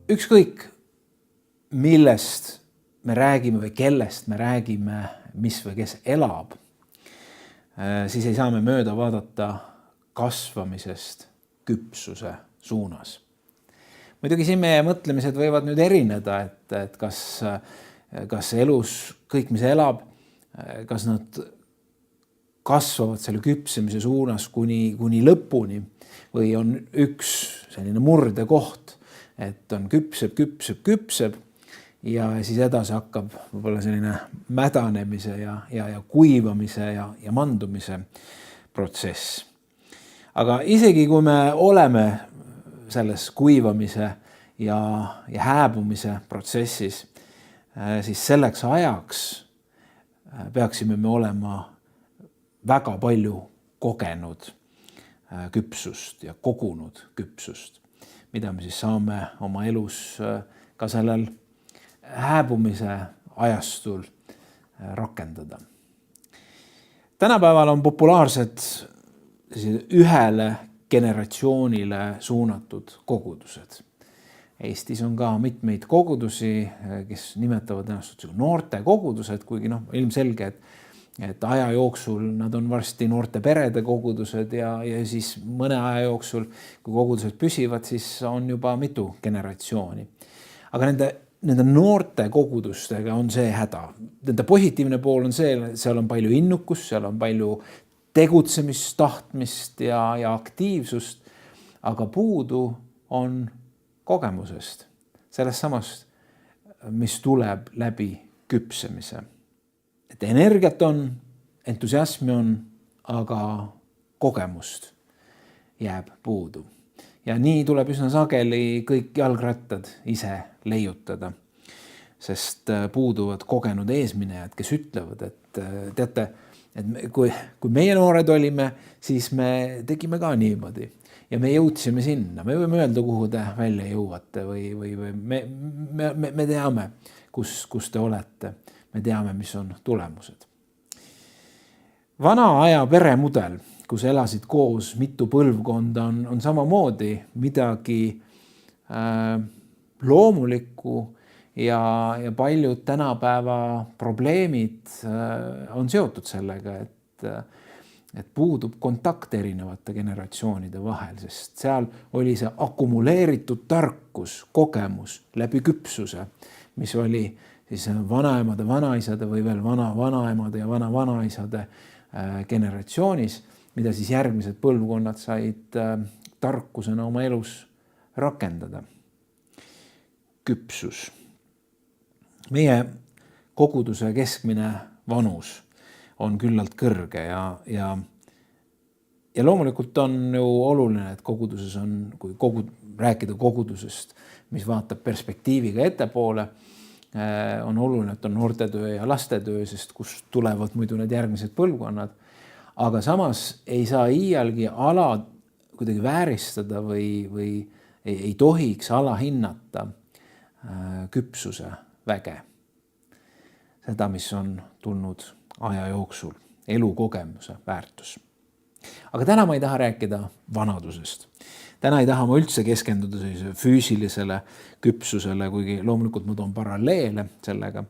ükskõik, millest me räägime või kellest me räägime, mis või kes elab, siis ei saa me mööda vaadata kasvamisest küpsuse suunas. Muidugi siin meie mõtlemised võivad nüüd erineda, et kas elus kõik, mis elab, kas nad kasvavad selle küpsemise suunas kuni lõpuni või on üks selline murdekoht, et on küpseb ja siis edasi hakkab võib-olla selline mädanemise ja kuivamise ja mandumise protsess. Aga isegi kui me oleme selles kuivamise ja hääbumise protsessis, siis selleks ajaks peaksime me olema väga palju kogenud küpsust ja kogunud küpsust, mida me siis saame oma elus ka sellel hääbumise ajastul rakendada. Tänapäeval on populaarsed ühele generatsioonile suunatud kogudused. Eestis on ka mitmeid kogudusi, kes nimetavad ennast noorte kogudused, kuigi ilmselge, et aja jooksul nad on varsti noorte perede kogudused ja siis mõne aja jooksul, kui kogudused püsivad, siis on juba mitu generatsiooni. Aga nende noorte kogudustega on see häda. Nende positiivne pool on see, seal on palju innukust, seal on palju tegutsemist, tahtmist ja aktiivsust, aga puudu on kogemusest, sellest samast, mis tuleb läbi küpsemise. Et energiat on, entusiasmi on, aga kogemust jääb puudu. Ja nii tuleb üsna sageli kõik jalgrattad ise leiutada, sest puuduvad kogenud eesminejad, kes ütlevad, et teate, et kui meie noored olime, siis me tegime ka niimoodi ja me jõudsime sinna. Me võime öelda, kuhu te välja jõuate või me teame, kus te olete. Me teame, mis on tulemused. Vana aja peremudel, kus elasid koos mitu põlvkonda, on samamoodi midagi loomulikku ja paljud tänapäeva probleemid on seotud sellega, et puudub kontakt erinevate generatsioonide vahel, sest seal oli see akumuleeritud tarkus, kogemus läbi küpsuse, mis oli siis vanaemade, vanaisade või veel vanaemade ja vanaisade generatsioonis, mida siis järgmised põlvkonnad said tarkusena oma elus rakendada. Küpsus. Meie koguduse keskmine vanus on küllalt kõrge ja loomulikult on ju oluline, et koguduses on, kui rääkida kogudusest, mis vaatab perspektiiviga ettepoole, on oluline, et on noortetöö ja lastetöö, sest kust tulevad muidu need järgmised põlvkonnad. Aga samas ei saa iialgi ala kuidagi vääristada või ei tohiks alahinnata küpsuse väge. Seda, mis on tulnud aja jooksul, elukogemuse väärtus. Aga täna ma ei taha rääkida vanadusest. Täna ei taha ma üldse keskenduda füüsilisele küpsusele, kuigi loomulikult ma toon paralleele sellega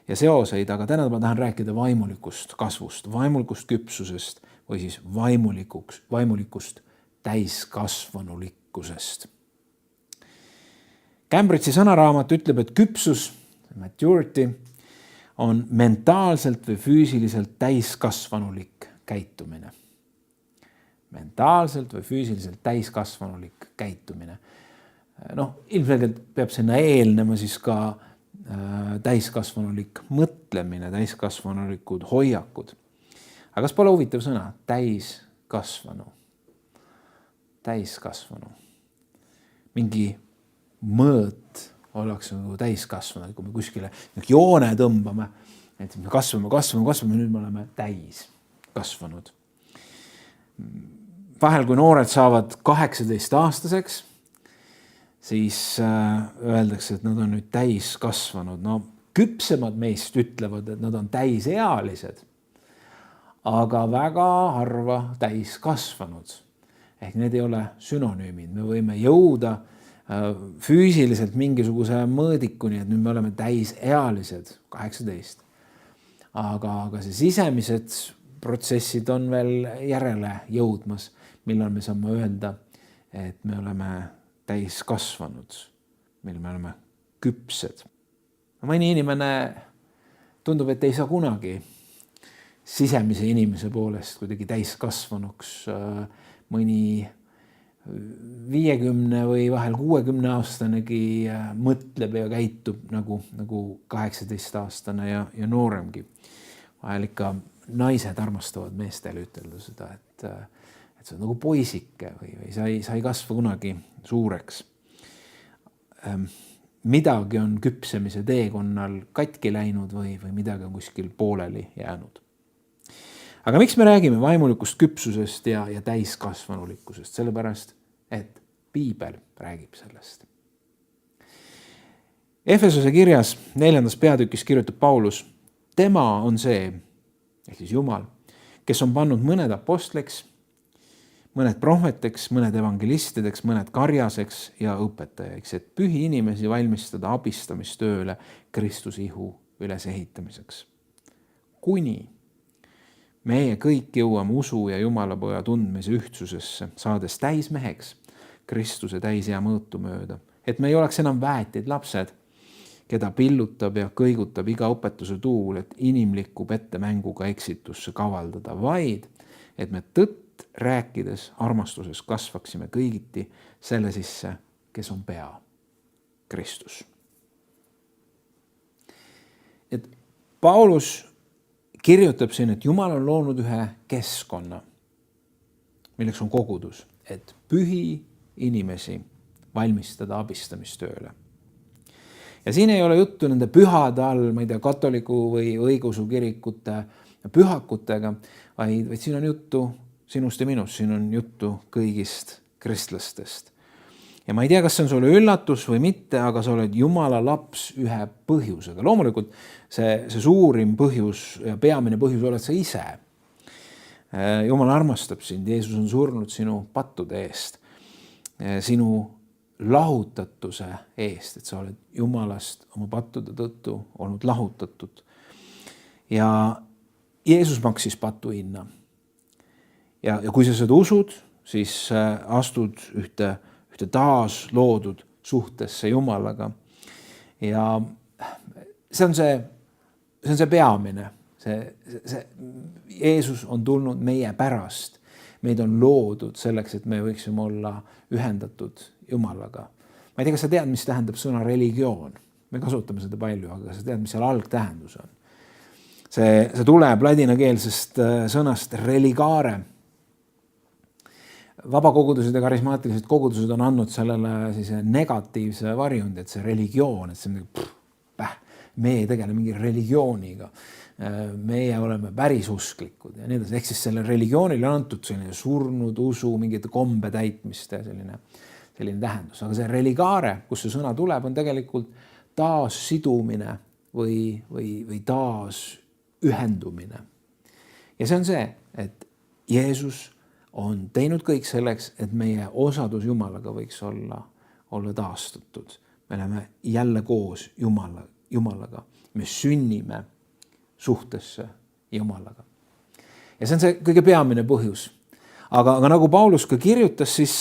ja seoseid, aga täna ma tahan rääkida vaimulikust kasvust, vaimulikust küpsusest või siis vaimulikust täiskasvanulikkusest. Cambridge'i sõnaraamat ütleb, et küpsus, maturity, on mentaalselt või füüsiliselt täiskasvanulik käitumine. Mentaalselt või füüsiliselt täiskasvanulik käitumine. Ilmselgelt peab sinna eelnema siis ka täiskasvanulik mõtlemine, täiskasvanulikud hoiakud. Aga kas pole huvitav sõna? Täiskasvanu. Täiskasvanu. Mingi mõõt ollakse nagu täiskasvanu, kui me kuskile joone tõmbame, et me kasvame, nüüd me oleme täiskasvanud. Vahel, kui noored saavad 18-aastaseks, siis öeldakse, et nad on nüüd täiskasvanud. Küpsemad meist ütlevad, et nad on täisealised, aga väga harva täiskasvanud. Ehk need ei ole sünonüümid. Me võime jõuda füüsiliselt mingisuguse mõõdikuni, et nüüd me oleme täisealised, 18. Aga see sisemised protsessid on veel järele jõudmas, millal me saame öelda, et me oleme täiskasvanud, mil me oleme küpsed. Mõni inimene tundub, et ei saa kunagi sisemise inimese poolest kuidagi täiskasvanuks, mõni 50 või vahel 60 aastanegi mõtleb ja käitub nagu 18-aastane ja nooremgi. Vahel ikka naised armastavad meestele ütelda seda, et see on nagu poisike või sa ei kasva kunagi suureks. Midagi on küpsemise teekonnal katki läinud või midagi on kuskil pooleli jäänud. Aga miks me räägime vaimulikust küpsusest ja täiskasvanulikkusest? Sellepärast, et Piibel räägib sellest. Efesose kirjas 4. peatükis kirjutab Paulus, tema on see, ehk siis Jumal, kes on pannud mõned apostliks, mõned prohveteks, mõned evangelistideks, mõned karjaseks ja õpetajaks, et pühi inimesi valmistada abistamistööle Kristuse ihu ülesehitamiseks. Kuni meie kõik jõuame usu ja Jumalapoja tundmise ühtsusesse, saades täismeheks Kristuse täisea mõõtu mööda, et me ei oleks enam väetid lapsed, keda pillutab ja kõigutab iga õpetuse tuul, et inimliku pettemänguga eksitusse kavaldada, vaid et me tõtt rääkides armastuses kasvaksime kõigiti selle sisse, kes on pea, Kristus. Et Paulus kirjutab siin, et Jumal on loonud ühe keskkonna, milleks on kogudus, et pühi inimesi valmistada abistamistööle. Ja siin ei ole juttu nende pühade all, ma ei tea, katoliku või õigeusu kirikute pühakutega, vaid siin on juttu sinust ja minust, siin on juttu kõigist kristlastest. Ja ma ei tea, kas see on sulle üllatus või mitte, aga sa oled Jumala laps ühe põhjusega. Loomulikult see suurim põhjus ja peamine põhjus oled sa ise. Jumal armastab sind, Jeesus on surnud sinu pattude eest, sinu lahutatuse eest, et sa oled Jumalast oma pattude tõttu olnud lahutatud. Ja Jeesus maksis patu hinna. Ja kui sa seda usud, siis astud ühte taas loodud suhtesse Jumalaga. Ja see on see peamine. Jeesus on tulnud meie pärast. Meid on loodud selleks, et me võiksime olla ühendatud Jumalaga. Ma ei tea, kas sa tead, mis tähendab sõna religioon. Me kasutame seda palju, aga sa tead, mis seal algtähendus on. See tuleb ladinakeelsest sõnast religare. Vabakogudused ja karismaatilised kogudused on andnud sellele negatiivse varjundi, et see religioon, et see on me ei tegele mingi religiooniga, meie oleme päris usklikud ja nii edasi. Ehk siis selle religioonile on antud selline surnud usu, mingite kombe täitmiste selline tähendus. Aga see religare, kus see sõna tuleb, on tegelikult taas sidumine või taas ühendumine. Ja see on see, et Jeesus on teinud kõik selleks, et meie osadus Jumalaga võiks olla taastatud. Me oleme jälle koos Jumalaga. Me sünnime suhtesse Jumalaga. Ja see on see kõige peamine põhjus. Aga nagu Paulus ka kirjutas, siis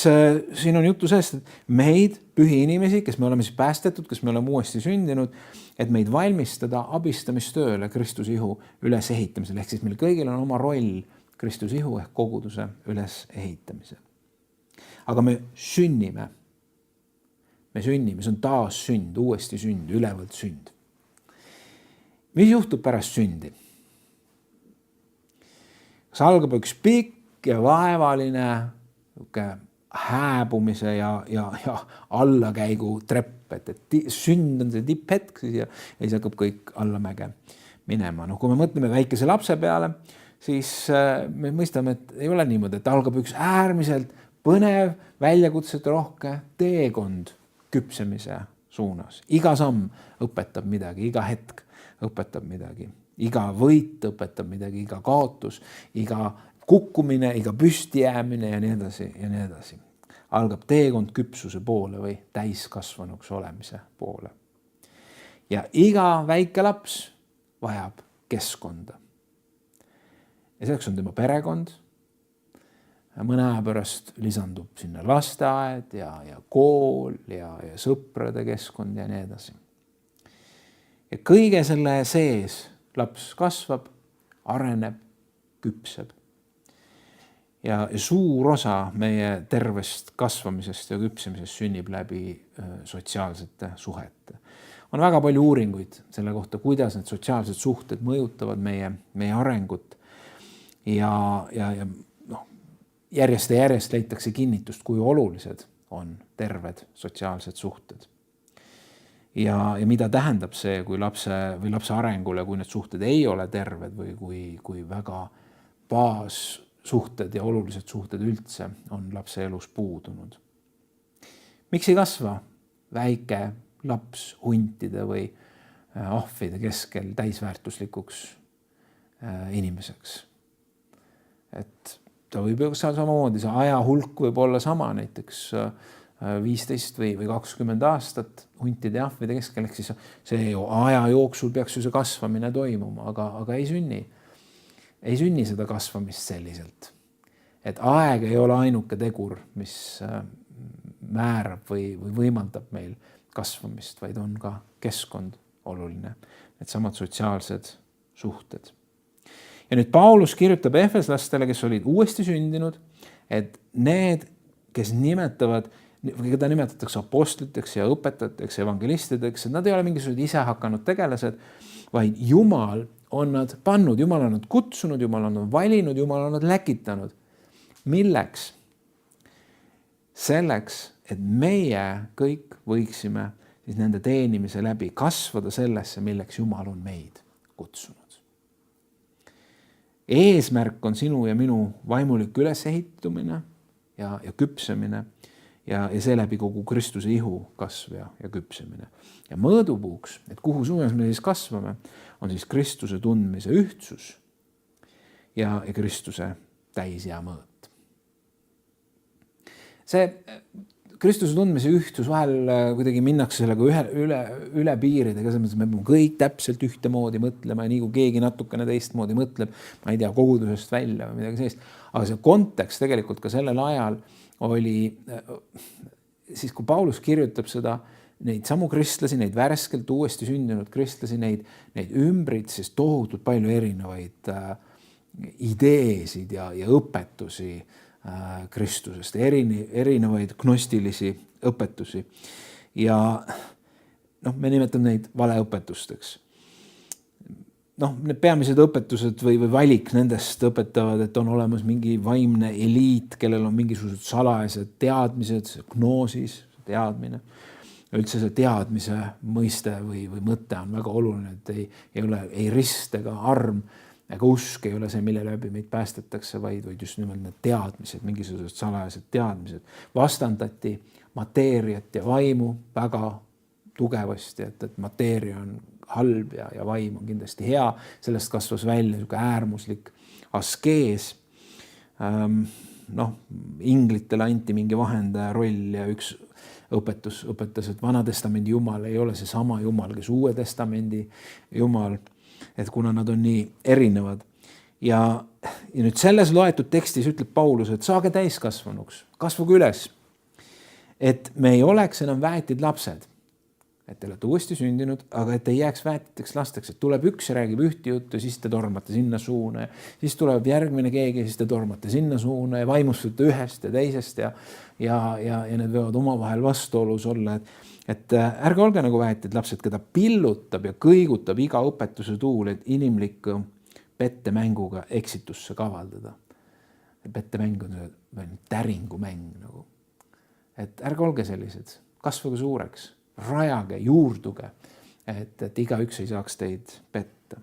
siin on juttu sellest, et meid, pühi inimesi, kes me oleme siis päästetud, kes me oleme uuesti sündinud, et meid valmistada abistamistööle Kristuse ihu ülesehitamisel. Ehk siis meil kõigil on oma roll Kristuse ihu ehk koguduse ülesehitamisel. Aga me sünnime. See on taas sünd, uuesti sünd, ülevalt sünd. Mis juhtub pärast sündi? Kas algab üks pikk ja vaevaline hääbumise ja allakäigu trepp, et sünd on see tipphetk ja siis hakkab kõik allamäge minema. Kui me mõtleme väikese lapse peale, siis me mõistame, et ei ole niimoodi, et algab üks äärmiselt põnev, väljakutset rohke teekond küpsemise suunas. Iga samm õpetab midagi, iga hetk õpetab midagi, iga võit õpetab midagi, iga kaotus, iga kukkumine, iga püsti jäämine ja nii edasi ja nii edasi. algab teekond küpsuse poole või täiskasvanuks olemise poole. Ja iga väike laps vajab keskkonda. Ja selleks on tema perekond. Mõne aja pärast lisandub sinna lasteaed ja kool ja sõprade keskkond ja nii edasi. Ja kõige selle sees laps kasvab, areneb, küpseb. Ja suur osa meie tervest kasvamisest ja küpsemisest sünnib läbi sotsiaalsete suhete. On väga palju uuringuid selle kohta, kuidas need sotsiaalsed suhted mõjutavad meie arengut ja järjest ja järjest leitakse kinnitust, kui olulised on terved sotsiaalsed suhted. Ja mida tähendab see, kui lapse arengule, kui need suhted ei ole terved või kui väga baassuhted ja olulised suhted üldse on lapse elus puudunud. Miks ei kasva väike laps huntide või ahvide keskel täisväärtuslikuks inimeseks? Et ta võib ju samamoodi, see aja hulk võib olla sama, näiteks 15 või 20 aastat huntide ja ahvide keskel, ehk siis see aja jooksul peaks ju see kasvamine toimuma, aga ei sünni. Ei sünni seda kasvamist selliselt. Et aeg ei ole ainuke tegur, mis määrab või võimaldab meil kasvamist, vaid on ka keskkond oluline, need samad sotsiaalsed suhted. Ja nüüd Paulus kirjutab efeslastele, kes olid uuesti sündinud, et need, kes keda nimetatakse apostliteks ja õpetajateks ja evangelistideks, et nad ei ole mingisugused ise hakanud tegelased, vaid Jumal on nad pannud, Jumal on nad kutsunud, Jumal on nad valinud, Jumal on nad läkitanud. Milleks? Selleks, et meie kõik võiksime siis nende teenimise läbi kasvada sellesse, milleks Jumal on meid kutsunud. Eesmärk on sinu ja minu vaimulik ülesehitumine ja küpsemine ja seeläbi kogu Kristuse ihu kasv ja küpsemine. Ja mõõdupuuks, et kuhu suunas me siis kasvame, on siis Kristuse tundmise ühtsus ja Kristuse täisjää mõõt. See Kristuse tundmise ühtsus vahel kuidagi minnakse sellega üle piiridega, selles mõttes me peame kõik täpselt ühtemoodi mõtlema ja nii kui keegi natukene teistmoodi mõtleb, ma ei tea, kogudusest välja või midagi sellist. Aga see kontekst tegelikult ka sellel ajal oli, siis kui Paulus kirjutab seda, neid samu kristlasi, neid värskelt uuesti sündinud kristlasi, neid ümbritses tohutult palju erinevaid ideesid ja õpetusi Kristusest, erinevaid gnostilisi õpetusi ja me nimetame neid valeõpetusteks. Need peamised õpetused või valik nendest õpetavad, et on olemas mingi vaimne eliit, kellel on mingisugused salajased teadmised, gnoosis, teadmine. Üldse see teadmise mõiste või mõte on väga oluline, et ei rist ega arm ega usk ei ole see, mille läbi meid päästetakse, vaid just nimelt need teadmised, mingisugused salajased teadmised. Vastandati mateeriat ja vaimu väga tugevasti, et mateeria on halb ja vaim on kindlasti hea. Sellest kasvas välja äärmuslik askees. Inglitele anti mingi vahendaja roll ja üks õpetas, et Vanatestamendi Jumal ei ole see sama Jumal, kes Uue Testamendi Jumal, et kuna nad on nii erinevad. Ja nüüd selles loetud tekstis ütleb Paulus, et saage täiskasvanuks, kasvuge üles, et me ei oleks enam väetid lapsed, et te olete uuesti sündinud, aga et ei jääks väetiteks lasteks, et tuleb üks ja räägib ühte juttu, siis te tormate sinna suuna, siis tuleb järgmine keegi, siis te tormate sinna suuna ja vaimustute ühest ja teisest ja need võivad omavahel vastuolus olla, et ärge olge nagu väetid lapsed, keda pillutab ja kõigutab iga õpetuse tuul, et inimlikku pettemänguga eksitusse kavaldada. Pettemäng on see täringumäng. Et ärge olge sellised, kasvage suureks, rajage, juurduge, et igaüks ei saaks teid petta.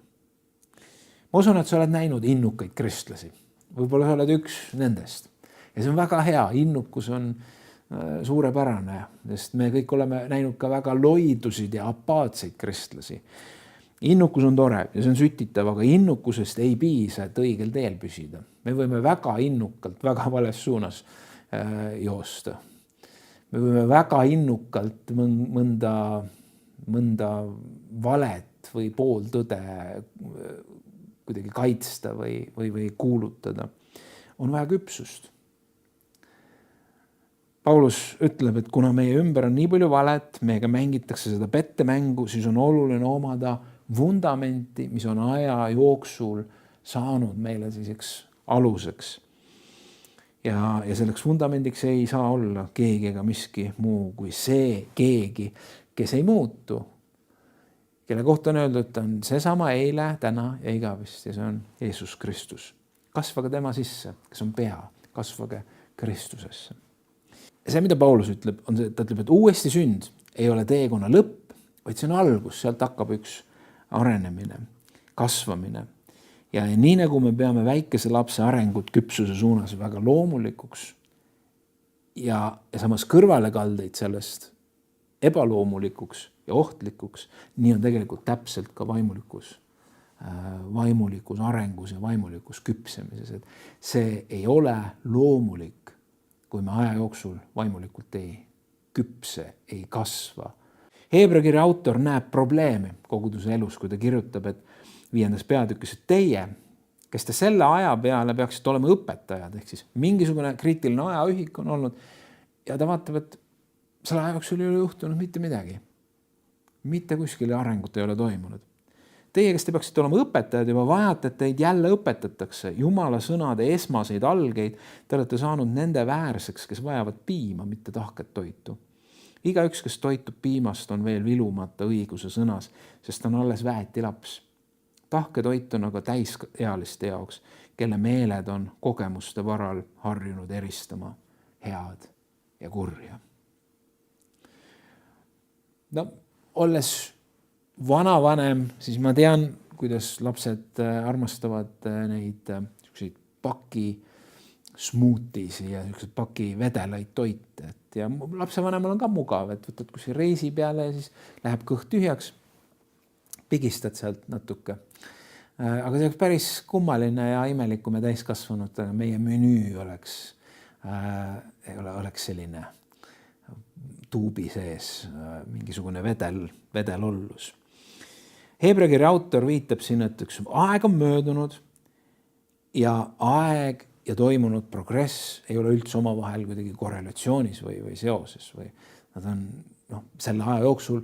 Ma usun, et sa oled näinud innukaid kristlasi. Võib-olla sa oled üks nendest. Ja see on väga hea, innukus on suurepärane, sest me kõik oleme näinud ka väga loidusid ja apaatseid kristlasi. Innukus on tore ja see on sütitav, aga innukusest ei piisa, et õigel teel püsida. Me võime väga innukalt, väga vales suunas joosta. me võime väga innukalt mõnda valet või pooltõde kuidagi kaitsta või kuulutada. On vaja küpsust. Paulus ütleb, et kuna meie ümber on nii palju valet, meiega mängitakse seda pettemängu, siis on oluline omada vundamenti, mis on aja jooksul saanud meile selliseks aluseks. Ja selleks vundamendiks ei saa olla keegi ega miski muu kui see keegi, kes ei muutu, kelle kohta on öeldud, et on seesama eile, täna ja igavest ja see on Jeesus Kristus. Kasvage tema sisse, kes on pea, kasvage Kristusesse. See, mida Paulus ütleb, on see, et ta ütleb, et uuesti sünd ei ole teekonna lõpp, vaid see on algus, sealt hakkab üks arenemine, kasvamine. Ja nii nagu me peame väikese lapse arengut küpsuse suunas väga loomulikuks ja samas kõrvalekaldeid sellest ebaloomulikuks ja ohtlikuks, nii on tegelikult täpselt ka vaimulikus arengus ja vaimulikus küpsemises. Et see ei ole loomulik, kui me aja jooksul vaimulikult ei küpse, ei kasva. Heebrea kirja autor näeb probleemi koguduse elus, kui ta kirjutab, et 5. peatükis, et teie, kes te selle aja peale peaksite olema õpetajad, ehk siis mingisugune kriitiline ajaühik on olnud ja ta vaatab, et selle aja jooksul ei ole juhtunud mitte midagi. Mitte kuskil arengut ei ole toimunud. Teie, kes te peaksite olema õpetajad, juba vajate, et teid jälle õpetatakse Jumala sõnade esmaseid algeid, te olete saanud nende väärseks, kes vajavad piima, mitte tahket toitu. Igaüks, kes toitub piimast, on veel vilumata õiguse sõnas, sest on alles väeti laps. Tahke toit on aga täisealiste jaoks, kelle meeled on kogemuste varal harjunud eristama head ja kurja. No, olles vanavanem, siis ma tean, kuidas lapsed armastavad neid paki smoothiesi ja paki vedelaid toite. Ja lapsevanemal on ka mugav, et võtad kuskil reisi peale ja siis läheb kõht tühjaks, pigistad sealt natuke. Aga see oleks päris kummaline ja imelik, kui me täiskasvanud meie menüü oleks selline tuubi sees mingisugune vedelollus. Heebrea kirja autor viitab siin, et üks aeg on möödunud ja aeg ja toimunud progress ei ole üldse omavahel kuidagi korrelatsioonis või seoses. Või nad on, selle aja jooksul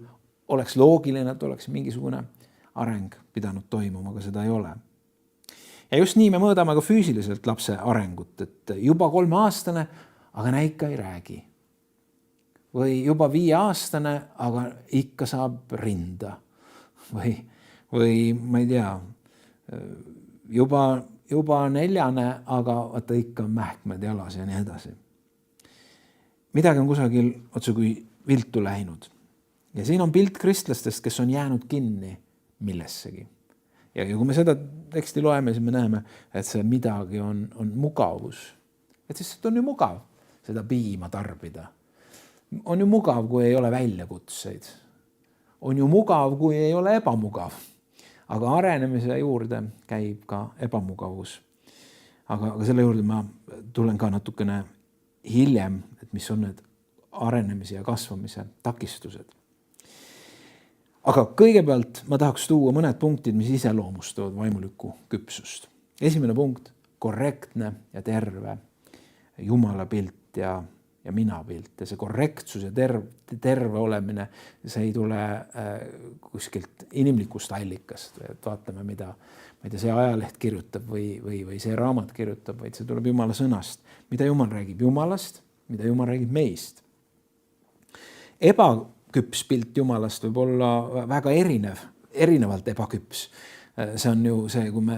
oleks loogiline, et oleks mingisugune areng pidanud toimuma, aga seda ei ole. Ja just nii me mõõdame ka füüsiliselt lapse arengut, et juba 3-aastane, aga näika ei räägi. Või juba 5-aastane, aga ikka saab rinda. Või ma ei tea, juba 4-ne, aga vaata ikka mähkmed jalas ja nii edasi. Midagi on kusagil otse kui viltu läinud. Ja siin on pilt kristlastest, kes on jäänud kinni millessegi. Ja kui me seda teksti loeme, siis me näeme, et see midagi on mugavus. Et siis on ju mugav seda piima tarbida. On ju mugav, kui ei ole väljakutseid. On ju mugav, kui ei ole ebamugav. Aga arenemise juurde käib ka ebamugavus. Aga selle juurde ma tulen ka natukene hiljem, et mis on need arenemise ja kasvamise takistused. Aga kõigepealt ma tahaks tuua mõned punktid, mis iseloomustavad vaimulikku küpsust. Esimene punkt, korrektne ja terve Jumala pilt ja minapilt. Ja see korrektsus ja terve olemine, see ei tule kuskilt inimlikust allikast. Et vaatame, mida see ajaleht kirjutab või see raamat kirjutab, vaid see tuleb Jumala sõnast. Mida Jumal räägib Jumalast, mida Jumal räägib meist. Ebaküps pilt Jumalast võib olla väga erinevalt ebaküps. See on ju see, kui me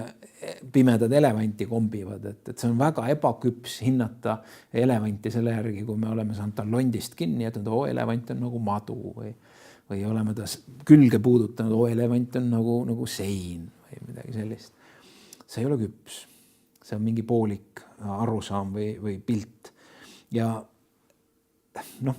pimedad elevanti kombivad, et see on väga ebaküps hinnata elevanti selle järgi, kui me oleme saanud tal londist kinni, et elevant on nagu madu või oleme ta külge puudutanud, elevant on nagu sein või midagi sellist. See ei ole küps. See on mingi poolik arusaam või pilt. Ja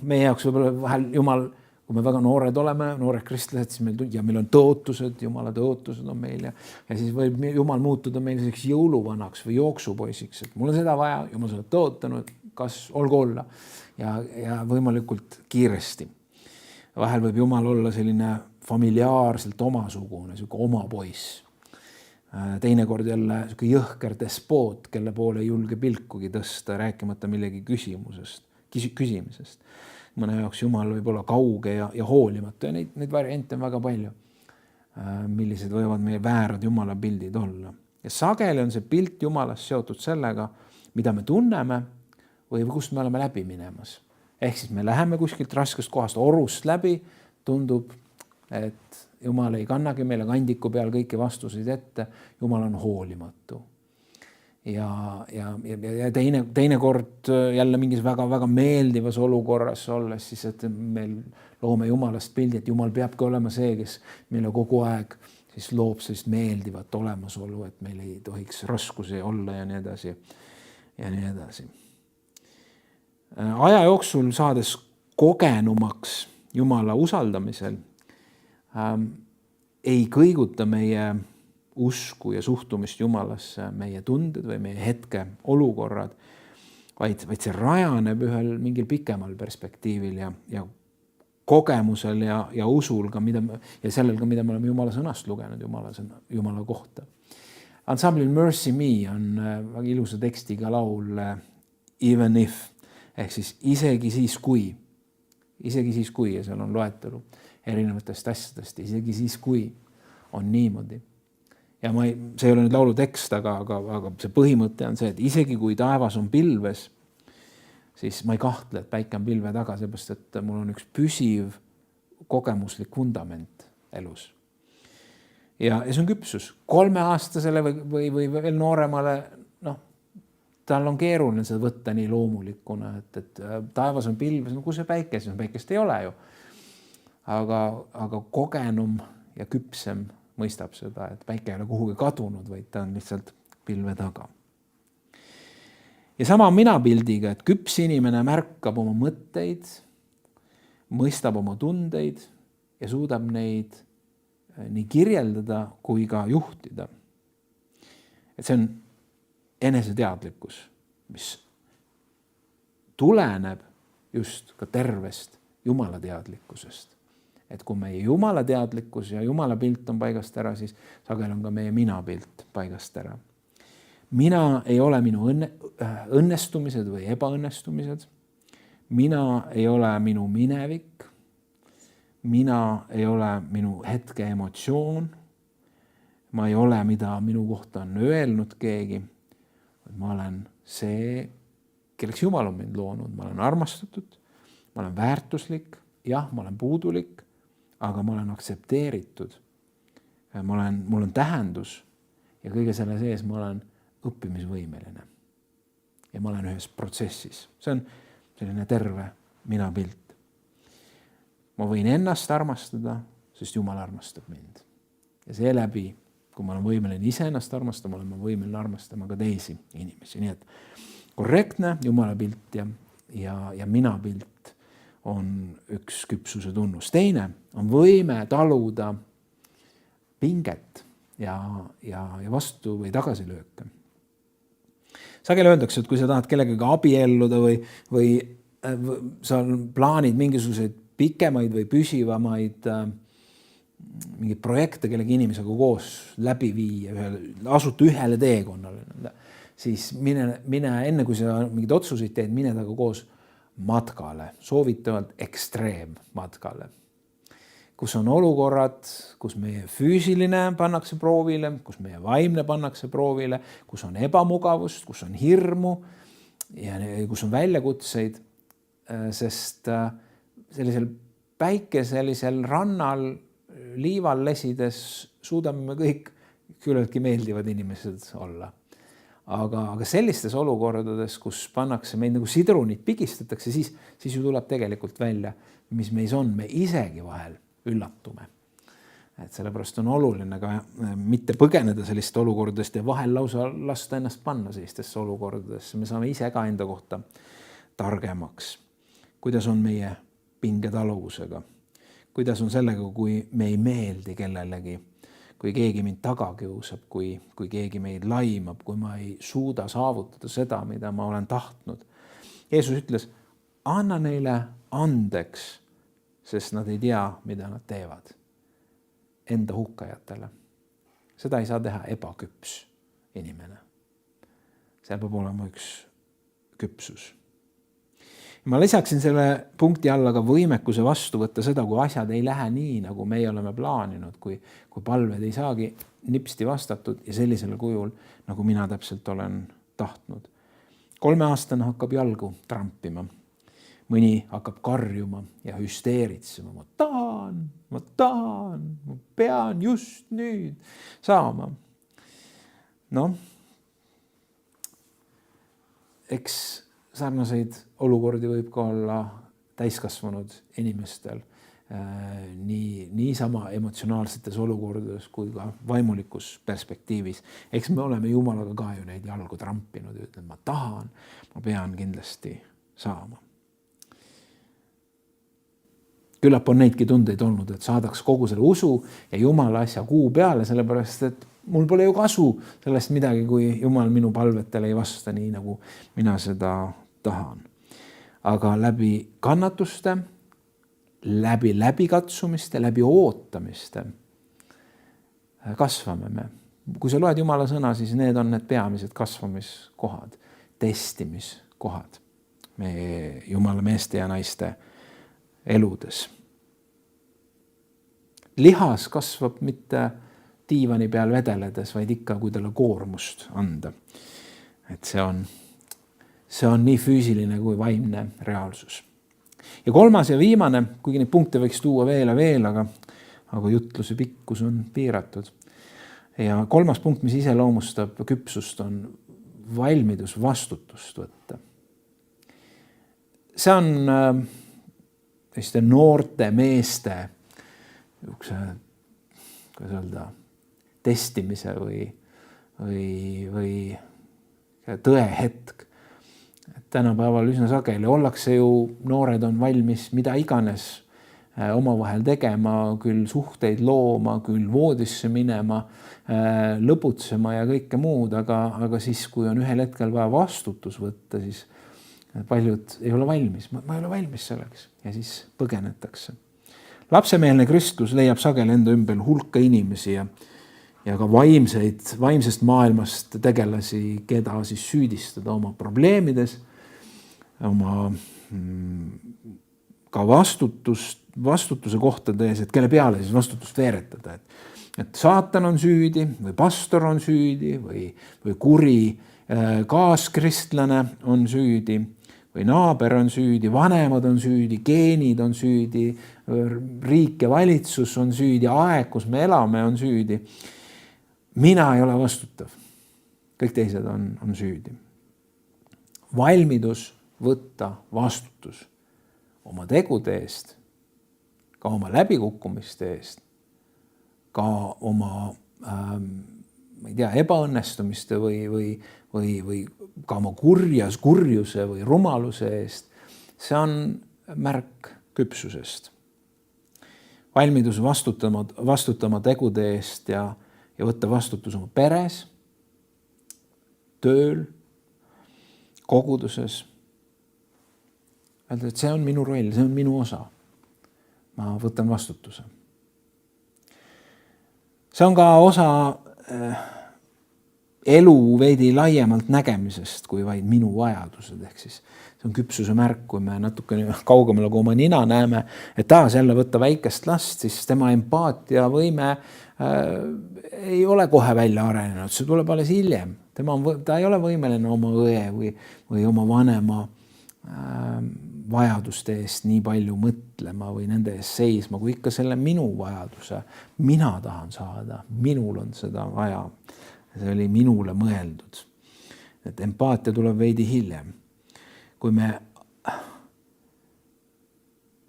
meie jaoks võib-olla vahel Jumal, kui me väga noored oleme, noored kristlased, siis meil on tõotused, Jumala tõotused on meil ja siis võib Jumal muutuda meil selliseks jõuluvanaks või jooksupoisiks, et mul on seda vaja, Jumal seda tõotanud, kas olgu olla ja võimalikult kiiresti. Vahel võib Jumal olla selline familiaarselt omasugune, selline oma poiss. Teinekord jälle selline jõhker despoot, kelle poole ei julge pilkugi tõsta, rääkimata millegi küsimisest. Mõne jaoks Jumal võib olla kauge ja hoolimatu ja neid variante on väga palju, millised võivad meie väärad Jumala pildid olla. Ja sageli on see pilt Jumalast seotud sellega, mida me tunneme või kust me oleme läbi minemas. Ehk siis me läheme kuskilt raskest kohast orust läbi, tundub, et Jumal ei kannagi meile kandiku peal kõiki vastuseid ette, Jumal on hoolimatu. Ja teinekord jälle mingis väga meeldivas olukorras olles, siis et meil loome Jumalast pildi, et Jumal peabki olema see, kes meile kogu aeg siis loob sellist meeldivat olemasolu, et meil ei tohiks raskusi olla ja nii edasi. Ja nii edasi. Aja jooksul saades kogenumaks Jumala usaldamisel ei kõiguta meie usku ja suhtumist Jumalasse meie tunded või meie hetke olukorrad, vaid see rajaneb ühel mingil pikemal perspektiivil ja kogemusel ja usul ka, ja sellel ka, mida me oleme Jumala sõnast lugenud Jumala kohta. Ansamblil Mercy Me on väga ilusa tekstiga laul Even If, ehk siis isegi siis kui, ja seal on loetelu erinevatest asjadest, isegi siis kui on niimoodi. Ja see ei ole nüüd laulu tekst, aga see põhimõte on see, et isegi kui taevas on pilves, siis ma ei kahtle, et päike on pilve taga, seepärast, et mul on üks püsiv kogemuslik fundament elus. Ja see on küpsus. 3-aastasele või veel nooremale, tal on keeruline seda võtta nii loomulikuna, et taevas on pilves, kus see päike, siis päikest ei ole ju. Aga kogenum ja küpsem mõistab seda, et päike ei ole kuhugi kadunud, vaid ta on lihtsalt pilve taga. Ja sama mina pildiga, et küps inimene märkab oma mõtteid, mõistab oma tundeid ja suudab neid nii kirjeldada kui ka juhtida. Et see on eneseteadlikkus, mis tuleneb just ka tervest Jumala teadlikkusest. Et kui meie Jumala teadlikkus ja Jumala pilt on paigast ära, siis sagel on ka meie mina pilt paigast ära. Mina ei ole minu õnnestumised või ebaõnnestumised. Mina ei ole minu minevik. Mina ei ole minu hetke emotsioon. Ma ei ole, mida minu kohta on öelnud keegi. Ma olen see, kelleks Jumal on mind loonud. Ma olen armastatud, ma olen väärtuslik, jah, ma olen puudulik, aga ma olen aksepteeritud. Mul on tähendus ja kõige selle sees ma olen õppimisvõimeline. Ja ma olen ühes protsessis. See on selline terve mina pilt. Ma võin ennast armastada, sest Jumal armastab mind. Ja seeläbi, kui ma olen võimeline ise ennast armastama, olen ma võimeline armastama ka teisi inimesi. Nii et korrektne Jumala pilt ja mina pilt on üks küpsuse tunnus. Teine on võime taluda pinget ja vastu või tagasilööke. Sageli öeldakse, et kui sa tahad kellegagi abielluda või sa plaanid mingisuguseid pikemaid või püsivamaid mingeid projekte kellegi inimesega koos läbi viia, asuta ühele teekonnale, siis mine enne, kui sa mingid otsuseid teed, mine taga koos matkale, soovitavalt ekstreemmatkale, kus on olukorrad, kus meie füüsiline pannakse proovile, kus meie vaimne pannakse proovile, kus on ebamugavust, kus on hirmu ja kus on väljakutseid, sest sellisel päikeselisel rannal liival lesides suudame me kõik küllaltki meeldivad inimesed olla. Aga sellistes olukordades, kus pannakse meid nagu sidrunid pigistatakse, siis ju tuleb tegelikult välja, mis meis on. Me isegi vahel üllatume. Et sellepärast on oluline ka mitte põgeneda sellist olukordadest ja vahel lausa lasta ennast panna sellistesse olukordadesse. Me saame ise ka enda kohta targemaks. Kuidas on meie pingetaluvusega? Kuidas on sellega, kui me ei meeldi kellelegi? Kui keegi mind taga kiusab, kui keegi meid laimab, kui ma ei suuda saavutada seda, mida ma olen tahtnud. Jeesus ütles, anna neile andeks, sest nad ei tea, mida nad teevad enda hukkajatele. Seda ei saa teha ebaküps inimene. Seal peab olema üks küpsus. Ma lisaksin selle punkti alla ka võimekuse vastu võtta seda, kui asjad ei lähe nii, nagu meie oleme plaaninud, kui palved ei saagi nipsti vastatud ja sellisel kujul, nagu mina täpselt olen tahtnud. 3-aastane hakkab jalgu trampima. Mõni hakkab karjuma ja hüsteeritsema. Ma tahan, ma pean just nüüd saama. Eks sarnaseid olukordi võib ka olla täiskasvanud inimestel nii sama emotsionaalsetes olukordades kui ka vaimulikus perspektiivis. Eks me oleme Jumalaga ka ju neid jalgu trampinud ja ütlen, ma tahan, ma pean kindlasti saama. Küllap on neidki tundeid olnud, et saadaks kogu selle usu ja Jumala asja kuu peale, sellepärast et mul pole ju kasu sellest midagi, kui Jumal minu palvetele ei vasta nii, nagu mina seda tahan. Aga läbi kannatuste, läbikatsumiste, läbi ootamiste kasvame me. Kui sa loed Jumala sõna, siis need on need peamised kasvamiskohad, testimiskohad meie Jumala meeste ja naiste eludes. Lihas kasvab mitte diivani peal vedeledes, vaid ikka, kui talle koormust anda. Et see on nii füüsiline kui vaimne reaalsus. Ja 3. ja viimane, kuigi neid punkte võiks tuua veel ja veel, aga jutluse pikkus on piiratud. Ja 3. punkt, mis iseloomustab küpsust, on valmidus vastutust võtta. See on noorte meeste testimise või tõehetk. Tänapäeval üsna sageli ollakse ju, noored on valmis mida iganes omavahel tegema, küll suhteid looma, küll voodisse minema, lõputsema ja kõike muud, aga siis, kui on ühel hetkel vaja vastutus võtta, siis paljud ei ole valmis. Ma ei ole valmis selleks ja siis põgenetakse. Lapsemeelne kristlus leiab sageli enda ümber hulka inimesi ja ka vaimsest maailmast tegelasi, keda siis süüdistada oma probleemides, oma ka vastutuse kohtades, et kelle peale siis vastutust veeretada. Et saatan on süüdi või pastor on süüdi või kuri kaaskristlane on süüdi või naaber on süüdi, vanemad on süüdi, geenid on süüdi, riik ja valitsus on süüdi, aeg, kus me elame, on süüdi. Mina ei ole vastutav. Kõik teised on süüdi. Valmidus võtta vastutus oma tegude eest, ka oma läbikukkumiste eest, ka oma ebaõnnestumiste või ka oma kurjuse või rumaluse eest. See on märk küpsusest. Valmidus vastutama tegude eest ja võtta vastutus oma peres, tööl, koguduses. Öelda, et see on minu roll, see on minu osa. Ma võtan vastutuse. See on ka osa elu veidi laiemalt nägemisest kui vaid minu vajadused. Ehk siis see on küpsuse märk, kui me natuke kaugemale kui oma nina näeme, et taas jälle võtta väikest last, siis tema empaatiavõime ei ole kohe välja arenenud, see tuleb alles hiljem. Ta ei ole võimeline oma õe või oma vanema vajaduste eest nii palju mõtlema või nende eest seisma, kui ikka selle minu vajaduse. Mina tahan saada, minul on seda vaja. See oli minule mõeldud. Et empaatia tuleb veidi hiljem. Kui me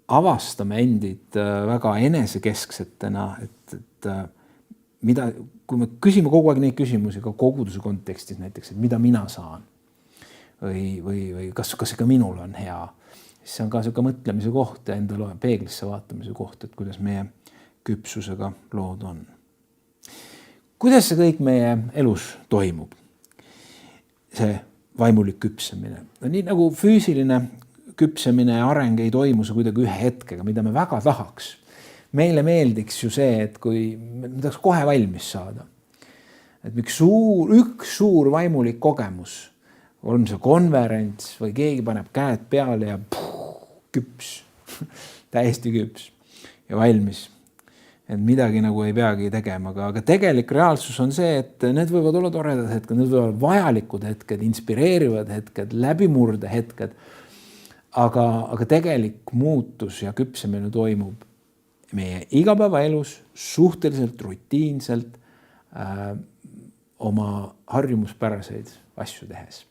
avastame endid väga enesekesksetena, kui me küsime kogu aeg neid küsimusi ka koguduse kontekstis näiteks, et mida mina saan või kas ikka minul on hea, siis see on ka selline mõtlemise koht ja endale peeglisse vaatamise koht, et kuidas meie küpsusega lood on. Kuidas see kõik meie elus toimub? See vaimulik küpsemine. No nii nagu füüsiline küpsemine ja areng ei toimu see kuidagi ühe hetkega, mida me väga tahaks. Meile meeldiks ju see, et kui me tahaks kohe valmis saada. Et üks suur vaimulik kogemus, on see konverents või keegi paneb käed peale ja küps, täiesti küps ja valmis. Et midagi nagu ei peagi tegema, aga tegelik reaalsus on see, et need võivad olla toredad hetked, need võivad olla vajalikud hetked, inspireerivad hetked, läbimurde hetked, aga tegelik muutus ja küpsemine toimub meie igapäevaelus suhteliselt rutiinselt oma harjumuspäraseid asju tehes.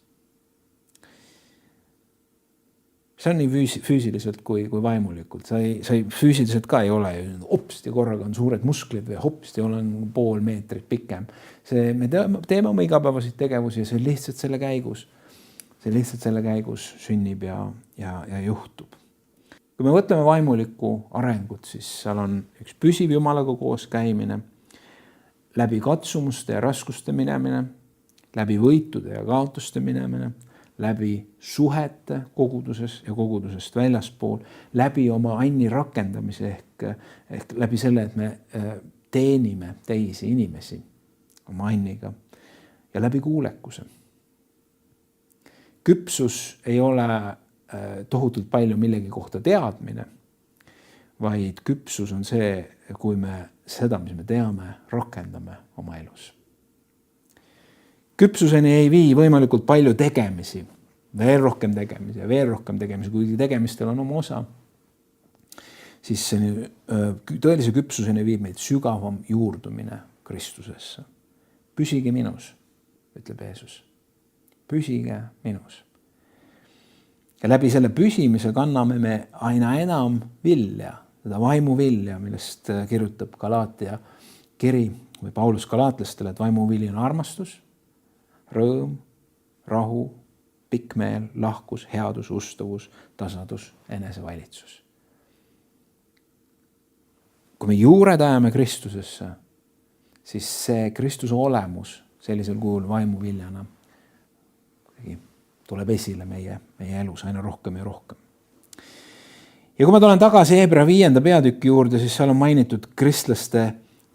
See on nii füüsiliselt kui vaimulikult. Sa ei füüsiliselt ka ei ole ju hopsti korraga on suured musklid või hopsti olen pool meetrit pikem. Me teeme oma igapäevasid tegevusi ja see lihtsalt selle käigus sünnib ja juhtub. Kui me võtleme vaimulikku arengut, siis seal on üks püsiv Jumalaga koos käimine, läbi katsumuste ja raskuste minemine, läbi võitude ja kaotuste minemine, läbi suhete koguduses ja kogudusest väljaspool, läbi oma anni rakendamise ehk läbi selle, et me teenime teisi inimesi oma anniga ja läbi kuulekuse. Küpsus ei ole tohutult palju millegi kohta teadmine, vaid küpsus on see, kui me seda, mis me teame, rakendame oma elus. Küpsuseni ei vii võimalikult palju tegemisi, veel rohkem tegemisi, kuigi tegemistel on oma osa, siis tõelise küpsuseni viib meid sügavam juurdumine Kristusesse. Püsige minus, ütleb Jeesus. Püsige minus. Ja läbi selle püsimise kanname me aina enam vilja, seda vaimu vilja, millest kirjutab Galaatia kiri või Paulus galaatlastele, et vaimu vili on armastus, rõõm, rahu, pikkmeel, lahkus, headus, ustavus, tasadus, enesevalitsus. Kui me juured ajame Kristusesse, siis see Kristuse olemus sellisel kujul vaimu viljana tuleb esile meie elus aina rohkem ja rohkem. Ja kui ma tulen tagasi Hebra 5. peatüki juurde, siis seal on mainitud kristlaste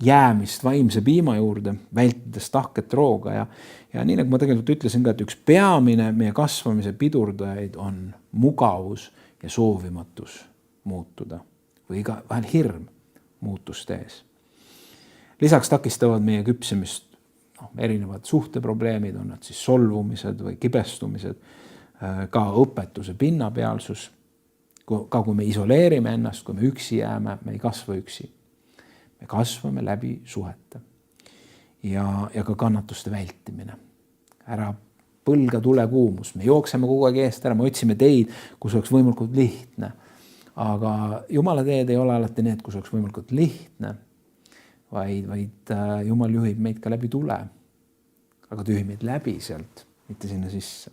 jäämist vaimse piima juurde, vältides tahket rooga ja nii nagu ma tegelikult ütlesin ka, et üks peamine meie kasvamise pidurdajaid on mugavus ja soovimatus muutuda või ka vahel hirm muutuste ees. Lisaks takistavad meie küpsemist erinevad suhteprobleemid, on nad siis solvumised või kibestumised, ka õpetuse pinnapealsus, ka kui me isoleerime ennast, kui me üksi jääme, me ei kasva üksi. Me kasvame läbi suhete ja ka kannatuste vältimine. Ära põlga tule kuumus, me jookseme kogu aeg eest ära, me otsime teid, kus oleks võimalikult lihtne. Aga Jumala teed ei ole alati need, kus oleks võimalikult lihtne, vaid Jumal juhib meid ka läbi tule, aga tühib meid läbi sealt, mitte sinna sisse.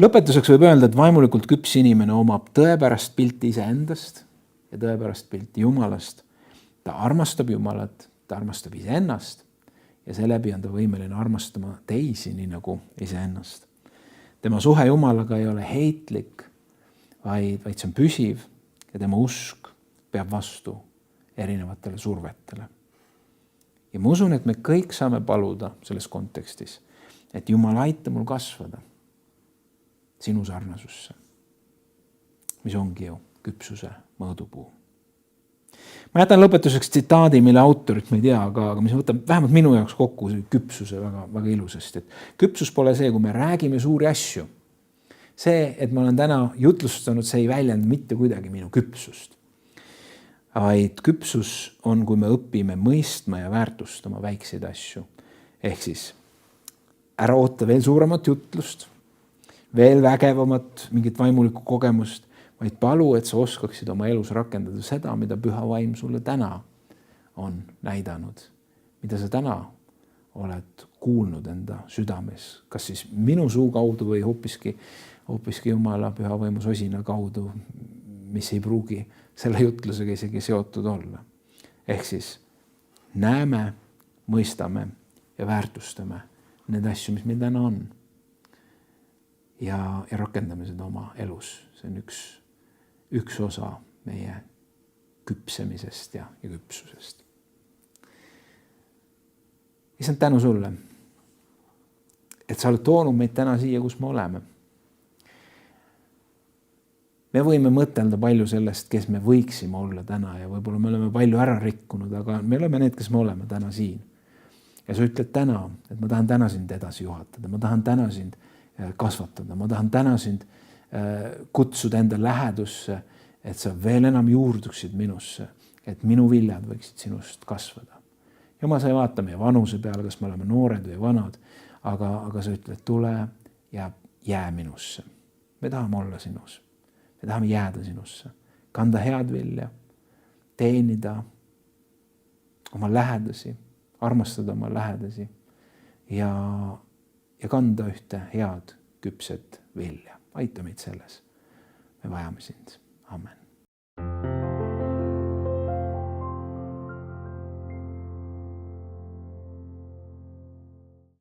Lõpetuseks võib öelda, et vaimulikult küps inimene omab tõepärast pilti iseendast ja tõepärast pilti Jumalast. Ta armastab Jumalat, ta armastab iseennast ja seeläbi on ta võimeline armastama teisi nii nagu iseennast. Tema suhe Jumalaga ei ole heitlik, vaid see on püsiv ja tema usk peab vastu erinevatele survetele. Ja ma usun, et me kõik saame paluda selles kontekstis, et Jumal aita mul kasvada sinu sarnasusse, mis ongi ju küpsuse mõõdupuu. Ma jätan lõpetuseks tsitaadi, mille autorit ma ei tea, aga mis võtab vähemalt minu jaoks kokku küpsuse väga ilusasti. Küpsus pole see, kui me räägime suuri asju. See, et ma olen täna jutlustanud, see ei väljenda mitte kuidagi minu küpsust. Vaid küpsus on, kui me õpime mõistma ja väärtustama väikseid asju. Ehk siis ära oota veel suuremat jutlust, veel vägevamat mingit vaimulikku kogemust, vaid palu, et sa oskaksid oma elus rakendada seda, mida Püha Vaim sulle täna on näidanud, mida sa täna oled kuulnud enda südames, kas siis minu suu kaudu või hoopiski Jumala Püha Vaimu sosina kaudu, mis ei pruugi selle jutlusega isegi seotud olla. Ehk siis näeme, mõistame ja väärtustame need asju, mis meil täna on. ja rakendame seda oma elus. See on üks osa meie küpsemisest ja küpsusest. Issand, tänu sulle, et sa oled toonud meid täna siia, kus me oleme. Me võime mõtelda palju sellest, kes me võiksime olla täna ja võib-olla me oleme palju ära rikkunud, aga me oleme need, kes me oleme täna siin. Ja sa ütled täna, et ma tahan täna sind edasi juhatada, ma tahan täna sind kasvatada, ma tahan täna sind kutsuda enda lähedusse, et sa veel enam juurduksid minusse, et minu viljad võiksid sinust kasvada. Jumal, sa ei vaata meie vanuse peale, kas me oleme noored või vanad, aga sa ütled, tule ja jää minusse. Me tahame olla sinus. Me tahame jääda sinusse, kanda head vilja, teenida oma lähedasi, armastada oma lähedasi ja kanda ühte head küpset vilja. Aita meid selles. Me vajame sind. Amen.